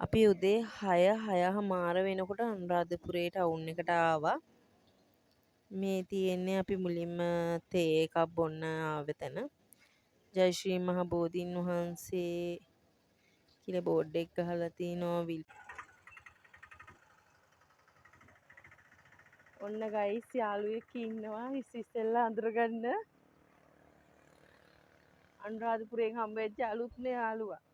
අපි උදේ 6:30 වෙනකොට අනුරාධපුරයට අවුන් එකට ආවා. මේ තියෙන්නේ අපි මුලින්ම තේ එකක් බොන්න ආවෙ තැන. ජය ශ්‍රී මහ බෝධීන් වහන්සේ කියලා බෝඩ් එක ගහලා තිනවා. ඔන්න ගයිස් යාළුවෙක් ඉන්නවා ඉස්සෙල්ලා අඳුරගන්න. අනුරාධපුරයෙන් හම්බෙච්ච අලුත්ම යාළුවා.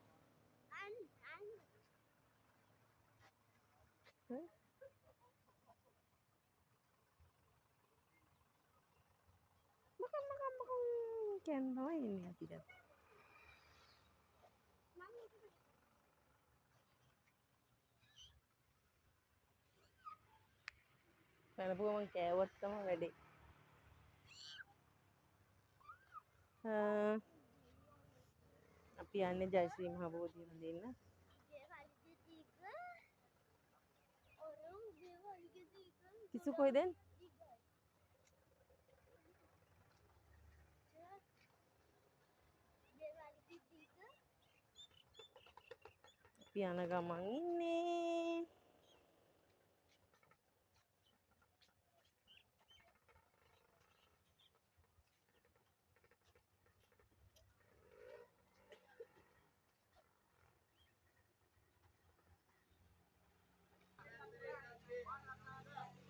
කියනවා ඉන්නේ අපිට. පැනපුවම කෑවොත් තමයි වැඩේ. අපි යන්නේ ජය ශ්‍රී මහ බෝධිය වඳින්න. කිසු කොයිද? අපි යන ගමන් ඉන්නේ.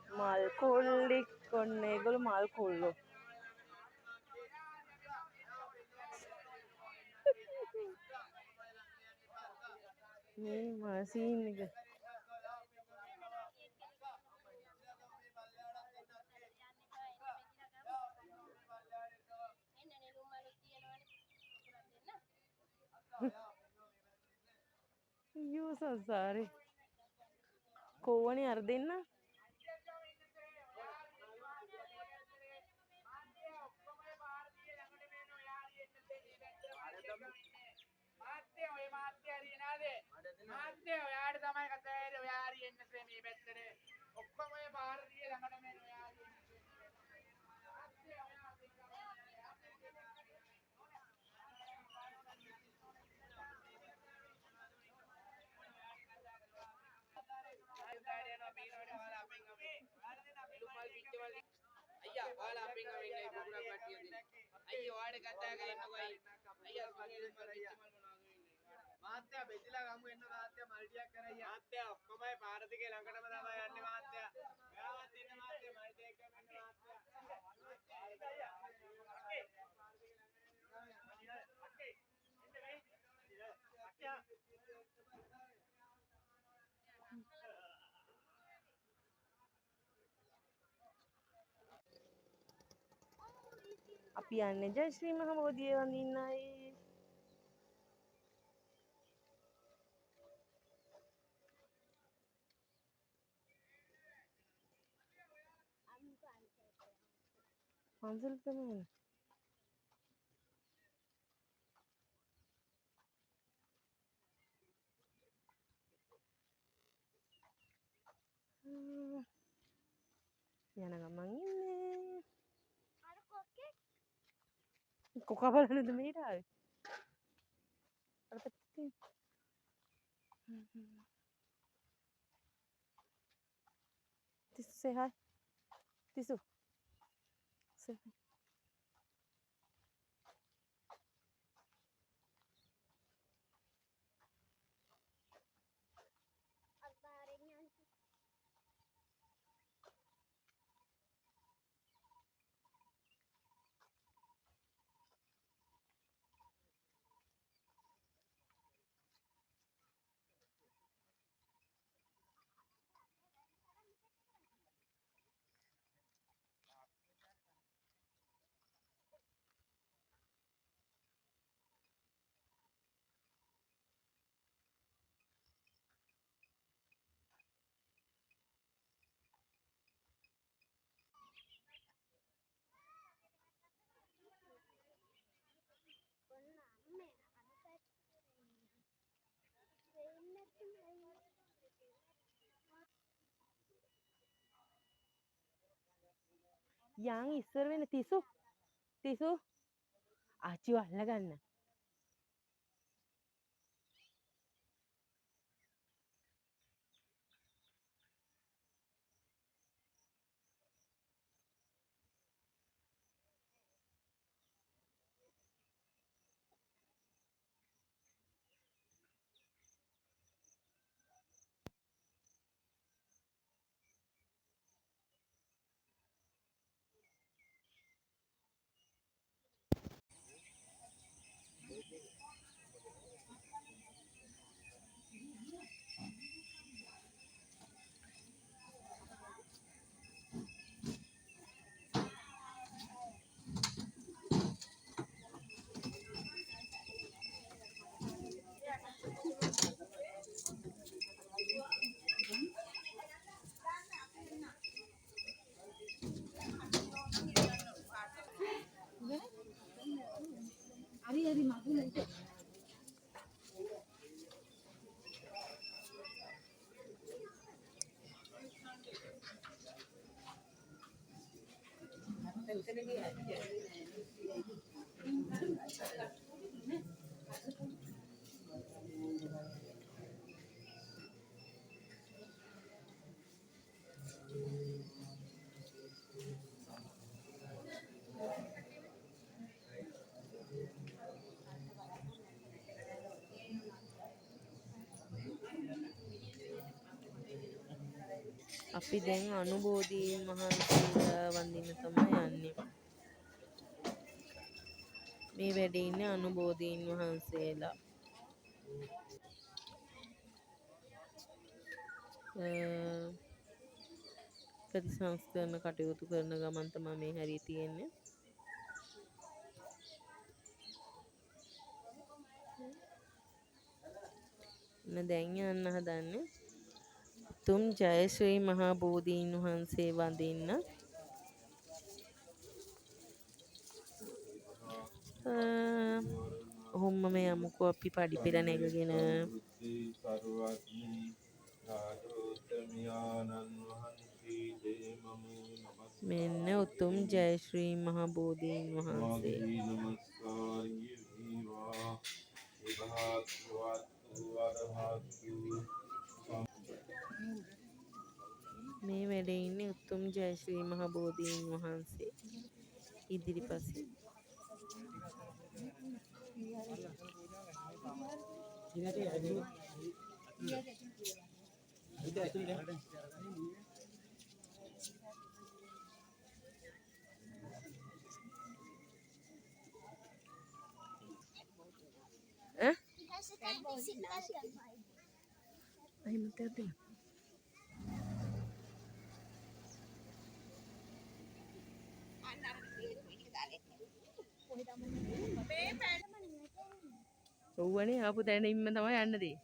මල් කොල්ලෙක් ඔන්න ඒගොල්ලෝ මල් කොල්ලෝ. මේ මල් සීන් එක. අයියෝ සංසාරේ. කොවනේ අර දෙන්න? අපි යන්නේ ජය ශ්‍රී මහ බෝධිය වඳින්නයි. පන්සල් තමයි. යන ගමන් ඉන්නේ. අර කොක්කේ කොකා බලන්නද මෙහෙට ආවේ? අර පැත්තේ. තිසු say hi. තිසු. say hi. යන් ඉස්සර වෙන තිසු. තිසු. ආච්චිව අල්ලගන්න. අපි දැන් අනුබෝධීන් වහන්සේලා වඳින්න තමයි යන්නේ. මේ වැඩේ ඉන්නේ අනුබෝධීන් වහන්සේලා. ප්‍රතිසංස්කරණ කටයුතු කරන ගමන් තමයි මේ හැරී තියෙන්නේ. දැන් යන්න හදන්නේ තුම් ජය ශ්‍රී මහා බෝධීන් වහන්සේ වඳින්න. ඔහොම මේ යමුකෝ අපි පඩි පෙළ නැගගෙන මෙන්න උතුම් ජය ශ්‍රී මහා බෝධීන් වහන්සේ. මේ වැඩේ ඉන්නේ උතුම් ජය ශ්‍රී මහා බෝධීන් වහන්සේ ඉදිරිපසින්. ඔව්වනේ ආපු තැන ඉන්න තමයි යන්න දෙන්නේ.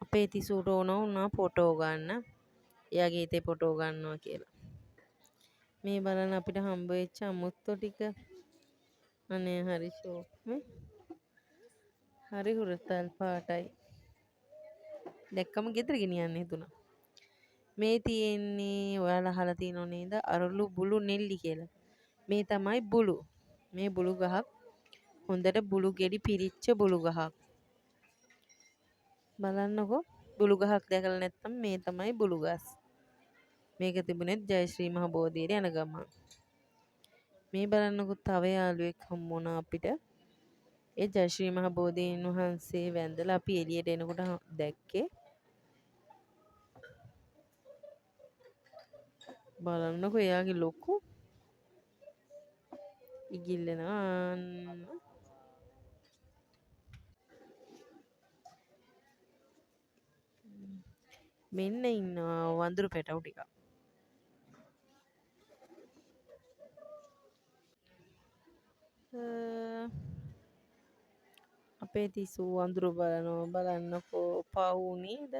අපේ තිසුට ඕන වුණා ෆොටෝ ගන්න. එයාගේ හිතේ ෆොටෝ ගන්නවා කියලා. මේ බලන්න අපිට හම්බ වෙච්ච අමුත්තෝ ටික. අනේ හරි ෂෝක් නේ. හරි හුරතල් පාටයි. දැක්කම ගෙදර ගෙනියන්න හිතුණා. මේ තියෙන්නේ ඔයාලා අහලා තියෙනව නේද? අරලු බුළු නෙල්ලි කියලා. මේ තමයි බුළු. මේ බුළු ගහක් හොඳට බුළු ගෙඩි පිරිච්ච බුළු ගහක්. බලන්නකෝ බුළු ගහක් දැකලා නැත්නම් මේ තමයි බුළු ගස්. මේක තිබුණෙත් ජයශ්‍රී මහ බෝධියට යන ගමන්. මේ බලන්නකෝ තව යාළුවෙක් හම්බ වුණා අපිට. ඒ ජයශ්‍රී මහ බෝධීන් වහන්සේ වැඳලා අපි එළියට එනකොට දැක්කේ. බලන්නකෝ එයාගේ ලොකු ඉගිල්ලනවා. මෙන්න ඉන්නවා වඳුරු පැටවු ටිකක්. අපේ තිසු වඳුරු බලනවා බලන්නකෝ පව් නේද?